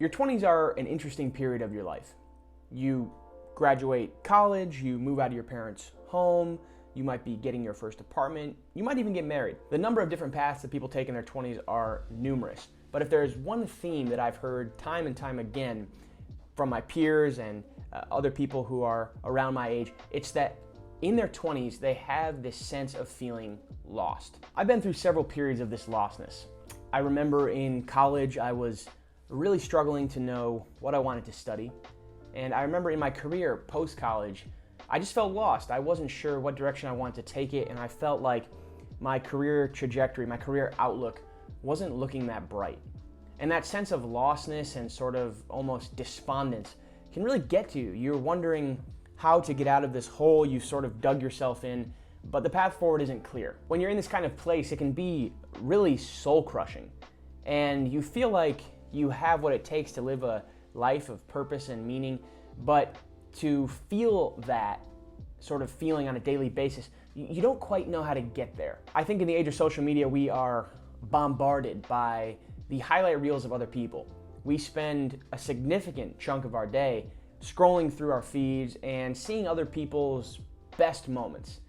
Your 20s are an interesting period of your life. You graduate college, you move out of your parents' home, you might be getting your first apartment, you might even get married. The number of different paths that people take in their 20s are numerous. But if there's one theme that I've heard time and time again from my peers and other people who are around my age, it's that in their 20s, they have this sense of feeling lost. I've been through several periods of this lostness. I remember in college, I was really struggling to know what I wanted to study. And I remember in my career post-college, I just felt lost. I wasn't sure what direction I wanted to take it, and I felt like my career trajectory, my career outlook wasn't looking that bright. And that sense of lostness and sort of almost despondence can really get to you. You're wondering how to get out of this hole you sort of dug yourself in, but the path forward isn't clear. When you're in this kind of place, it can be really soul-crushing, and you feel like you have what it takes to live a life of purpose and meaning, but to feel that sort of feeling on a daily basis, you don't quite know how to get there. I think in the age of social media, we are bombarded by the highlight reels of other people. We spend a significant chunk of our day scrolling through our feeds and seeing other people's best moments.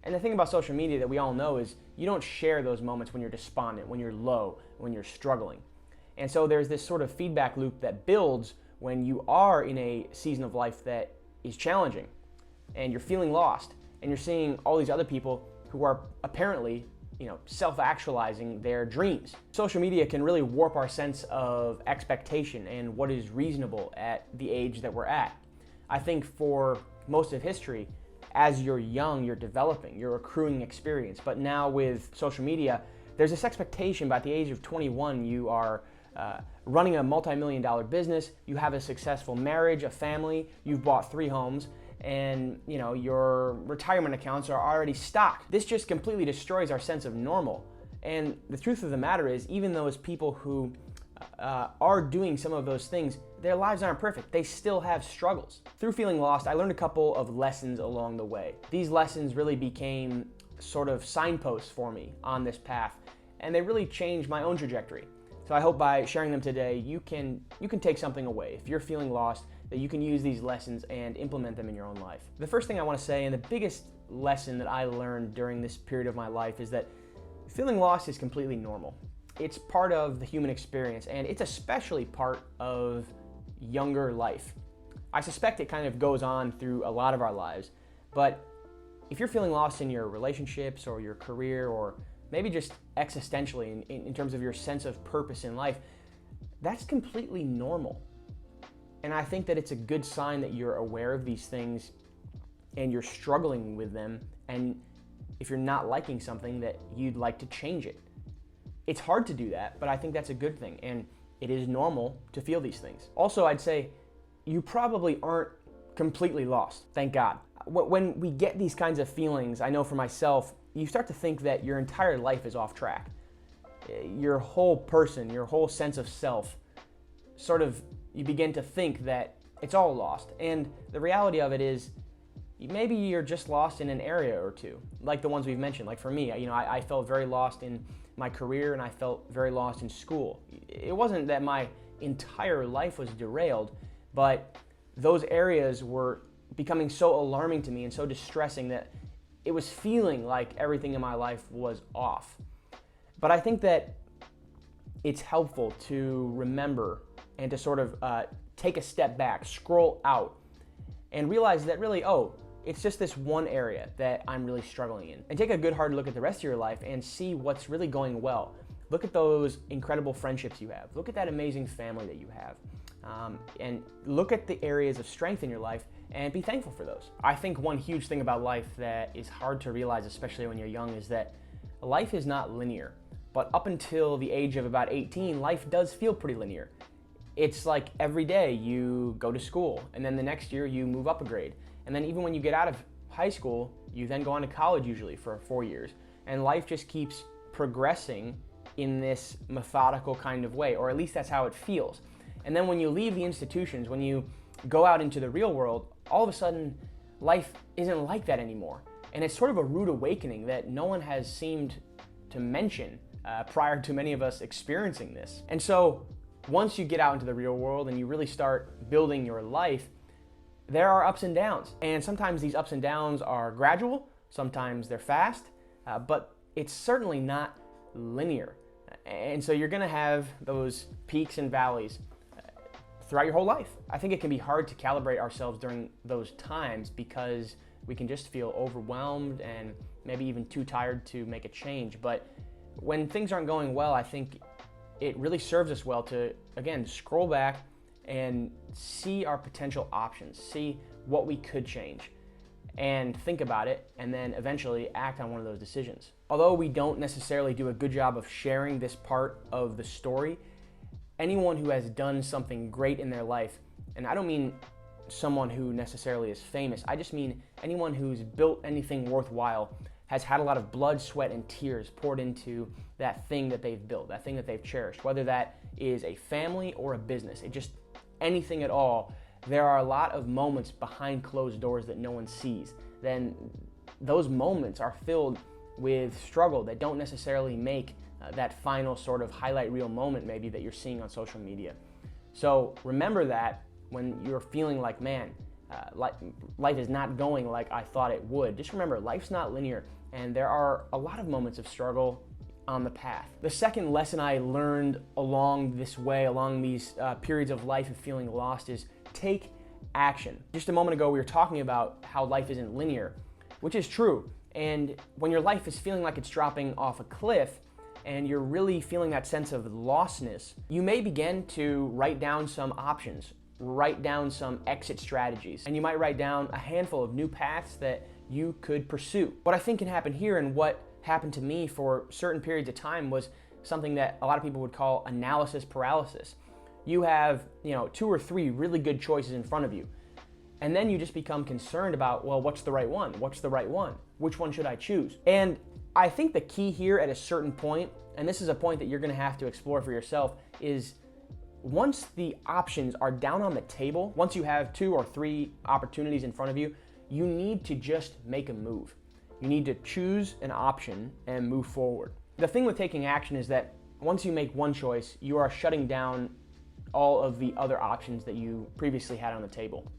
And the thing about social media that we all know is you don't share those moments when you're despondent, when you're low, when you're struggling. And so there's this sort of feedback loop that builds when you are in a season of life that is challenging and you're feeling lost and you're seeing all these other people who are apparently, self-actualizing their dreams. Social media can really warp our sense of expectation and what is reasonable at the age that we're at. I think for most of history, as you're young, you're developing, you're accruing experience. But now with social media, there's this expectation by the age of 21, you are running a multi-million-dollar business, you have a successful marriage, a family, you've bought 3 homes, and your retirement accounts are already stocked. This just completely destroys our sense of normal. And the truth of the matter is, even those people who are doing some of those things, their lives aren't perfect. They still have struggles. Through feeling lost, I learned a couple of lessons along the way. These lessons really became sort of signposts for me on this path, and they really changed my own trajectory. So I hope by sharing them today, you can take something away. If you're feeling lost, that you can use these lessons and implement them in your own life. The first thing I want to say, and the biggest lesson that I learned during this period of my life, is that feeling lost is completely normal. It's part of the human experience, and it's especially part of younger life. I suspect it kind of goes on through a lot of our lives, but if you're feeling lost in your relationships or your career, or maybe just existentially in terms of your sense of purpose in life, that's completely normal. And I think that it's a good sign that you're aware of these things and you're struggling with them, and if you're not liking something, that you'd like to change it. It's hard to do that, but I think that's a good thing, and it is normal to feel these things. Also, I'd say you probably aren't completely lost, thank God. When we get these kinds of feelings, I know for myself, you start to think that your entire life is off track. Your whole person, your whole sense of self, you begin to think that it's all lost. And the reality of it is, maybe you're just lost in an area or two, like the ones we've mentioned. Like for me, I felt very lost in my career, and I felt very lost in school. It wasn't that my entire life was derailed, but those areas were becoming so alarming to me and so distressing that it was feeling like everything in my life was off. But I think that it's helpful to remember and to sort of take a step back, scroll out, and realize that really, it's just this one area that I'm really struggling in. And take a good hard look at the rest of your life and see what's really going well. Look at those incredible friendships you have. Look at that amazing family that you have. And look at the areas of strength in your life and be thankful for those. I think one huge thing about life that is hard to realize, especially when you're young, is that life is not linear. But up until the age of about 18, life does feel pretty linear. It's like every day you go to school, and then the next year you move up a grade. And then even when you get out of high school, you then go on to college usually for 4 years. And life just keeps progressing in this methodical kind of way, or at least that's how it feels. And then when you leave the institutions, when you go out into the real world, all of a sudden life isn't like that anymore. And it's sort of a rude awakening that no one has seemed to mention prior to many of us experiencing this. And so once you get out into the real world and you really start building your life, there are ups and downs. And sometimes these ups and downs are gradual, sometimes they're fast, but it's certainly not linear. And so you're gonna have those peaks and valleys throughout your whole life. I think it can be hard to calibrate ourselves during those times because we can just feel overwhelmed and maybe even too tired to make a change. But when things aren't going well, I think it really serves us well to, again, scroll back and see our potential options, see what we could change, and think about it, and then eventually act on one of those decisions. Although we don't necessarily do a good job of sharing this part of the story, anyone who has done something great in their life, and I don't mean someone who necessarily is famous, I just mean anyone who's built anything worthwhile, has had a lot of blood, sweat, and tears poured into that thing that they've built, that thing that they've cherished, whether that is a family or a business, anything at all. There are a lot of moments behind closed doors that no one sees. Then those moments are filled with struggle that don't necessarily make that final sort of highlight reel moment maybe that you're seeing on social media. So remember that when you're feeling like, man, life is not going like I thought it would. Just remember, life's not linear, and there are a lot of moments of struggle on the path. The second lesson I learned along this way, along these periods of life of feeling lost, is take action. Just a moment ago, we were talking about how life isn't linear, which is true. And when your life is feeling like it's dropping off a cliff and you're really feeling that sense of lostness, you may begin to write down some options, write down some exit strategies, and you might write down a handful of new paths that you could pursue. What I think can happen here, and what happened to me for certain periods of time, was something that a lot of people would call analysis paralysis. You have, 2 or 3 really good choices in front of you, and then you just become concerned about, well, what's the right one? What's the right one? Which one should I choose? And I think the key here at a certain point, and this is a point that you're gonna have to explore for yourself, is once the options are down on the table, once you have 2 or 3 opportunities in front of you, you need to just make a move. You need to choose an option and move forward. The thing with taking action is that once you make one choice, you are shutting down all of the other options that you previously had on the table.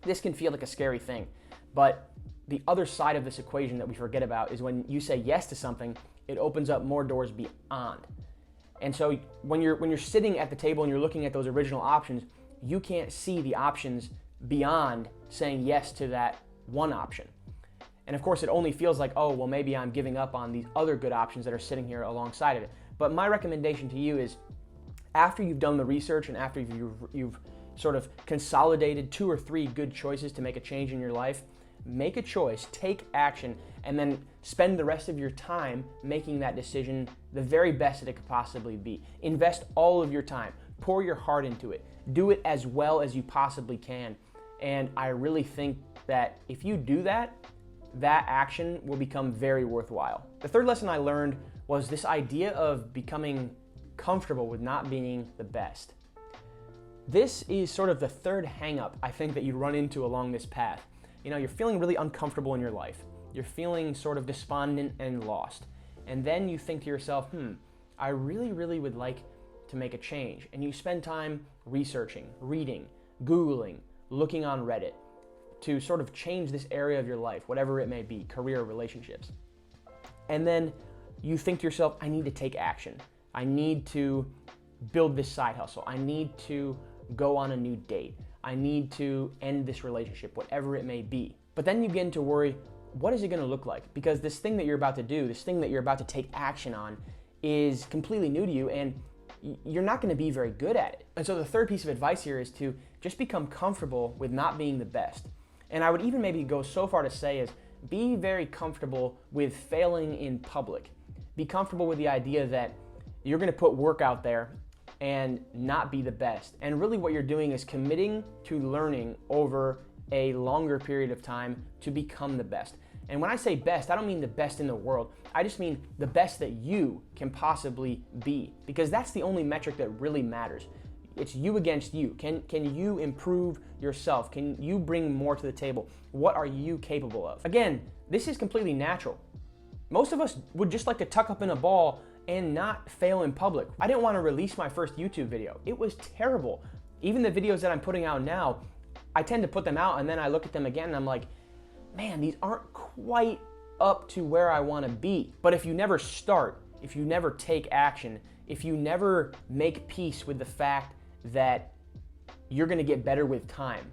This can feel like a scary thing, but the other side of this equation that we forget about is when you say yes to something, it opens up more doors beyond. And so when you're sitting at the table and you're looking at those original options, you can't see the options beyond saying yes to that one option. And of course, it only feels like, oh, well, maybe I'm giving up on these other good options that are sitting here alongside of it. But my recommendation to you is, after you've done the research and after you've sort of consolidated 2 or 3 good choices to make a change in your life, make a choice, take action, and then spend the rest of your time making that decision the very best that it could possibly be. Invest all of your time, pour your heart into it, do it as well as you possibly can. And I really think that if you do that, that action will become very worthwhile. The third lesson I learned was this idea of becoming comfortable with not being the best. This is sort of the third hang-up I think that you run into along this path. You're feeling really uncomfortable in your life. You're feeling sort of despondent and lost. And then you think to yourself, I really would like to make a change. And you spend time researching, reading, Googling, looking on Reddit to sort of change this area of your life, whatever it may be, career, relationships. And then you think to yourself, I need to take action. I need to build this side hustle. I need to go on a new date. I need to end this relationship, whatever it may be. But then you begin to worry, what is it gonna look like? Because this thing that you're about to do, this thing that you're about to take action on, is completely new to you, and you're not gonna be very good at it. And so the third piece of advice here is to just become comfortable with not being the best. And I would even maybe go so far to say is, be very comfortable with failing in public. Be comfortable with the idea that you're gonna put work out there and not be the best. And really what you're doing is committing to learning over a longer period of time to become the best. And when I say best, I don't mean the best in the world. I just mean the best that you can possibly be, because that's the only metric that really matters. It's you against you. Can you improve yourself? Can you bring more to the table? What are you capable of? Again, this is completely natural. Most of us would just like to tuck up in a ball and not fail in public. I didn't want to release my first YouTube video. It was terrible. Even the videos that I'm putting out now, I tend to put them out and then I look at them again and I'm like, man, these aren't quite up to where I want to be. But if you never start, if you never take action, if you never make peace with the fact that you're going to get better with time,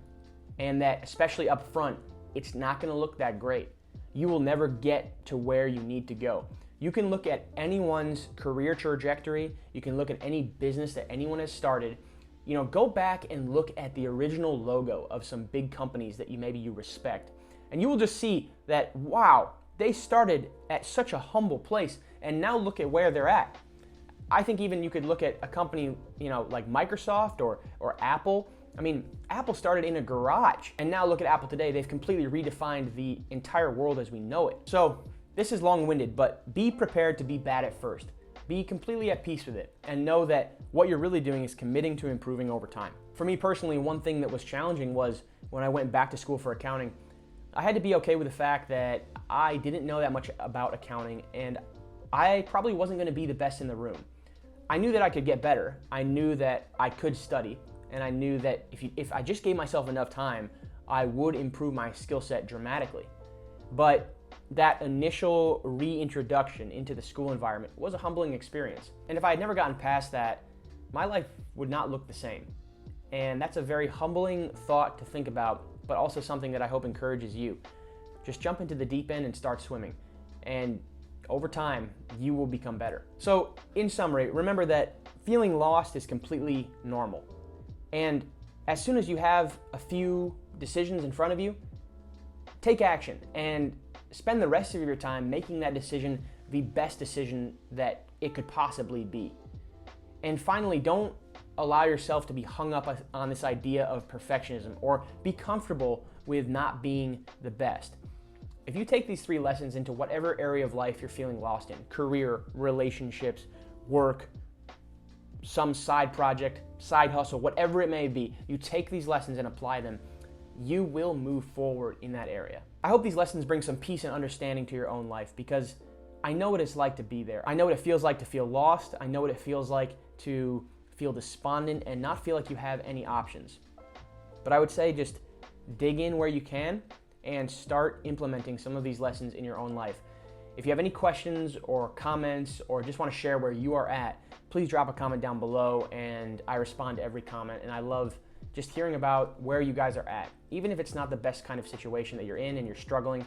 and that especially up front, it's not going to look that great, you will never get to where you need to go. You can look at anyone's career trajectory, you can look at any business that anyone has started. You know, go back and look at the original logo of some big companies that maybe you respect, and you will just see that, wow, they started at such a humble place, and now look at where they're at. I think even you could look at a company, you know, like Microsoft or Apple. I mean, Apple started in a garage, and now look at Apple today. They've completely redefined the entire world as we know it. So this is long-winded, but be prepared to be bad at first. Be completely at peace with it, and know that what you're really doing is committing to improving over time. For me personally, one thing that was challenging was when I went back to school for accounting, I had to be okay with the fact that I didn't know that much about accounting, and I probably wasn't going to be the best in the room. I knew that I could get better. I knew that I could study, and I knew that if I just gave myself enough time, I would improve my skill set dramatically. But that initial reintroduction into the school environment was a humbling experience. And if I had never gotten past that, my life would not look the same. And that's a very humbling thought to think about, but also something that I hope encourages you. Just jump into the deep end and start swimming. And over time, you will become better. So in summary, remember that feeling lost is completely normal. And as soon as you have a few decisions in front of you, take action and spend the rest of your time making that decision the best decision that it could possibly be. And finally, don't allow yourself to be hung up on this idea of perfectionism or be comfortable with not being the best. If you take these 3 lessons into whatever area of life you're feeling lost in, career, relationships, work, some side project, side hustle, whatever it may be, you take these lessons and apply them, you will move forward in that area. I hope these lessons bring some peace and understanding to your own life, because I know what it's like to be there. I know what it feels like to feel lost. I know what it feels like to feel despondent and not feel like you have any options. But I would say just dig in where you can and start implementing some of these lessons in your own life. If you have any questions or comments or just want to share where you are at, please drop a comment down below, and I respond to every comment, and I love just hearing about where you guys are at. Even if it's not the best kind of situation that you're in and you're struggling,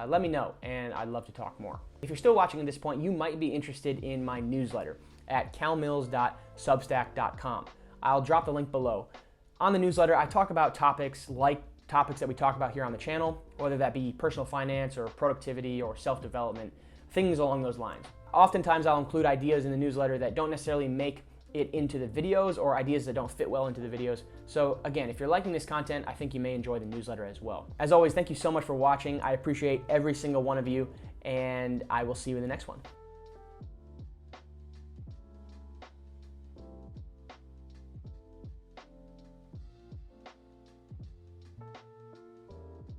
let me know, and I'd love to talk more. If you're still watching at this point, you might be interested in my newsletter at calmills.substack.com. I'll drop the link below. On the newsletter, I talk about topics like topics that we talk about here on the channel, whether that be personal finance or productivity or self-development, things along those lines. Oftentimes I'll include ideas in the newsletter that don't necessarily make it into the videos, or ideas that don't fit well into the videos. So again, if you're liking this content, I think you may enjoy the newsletter as well. As always, thank you so much for watching. I appreciate every single one of you, and I will see you in the next one.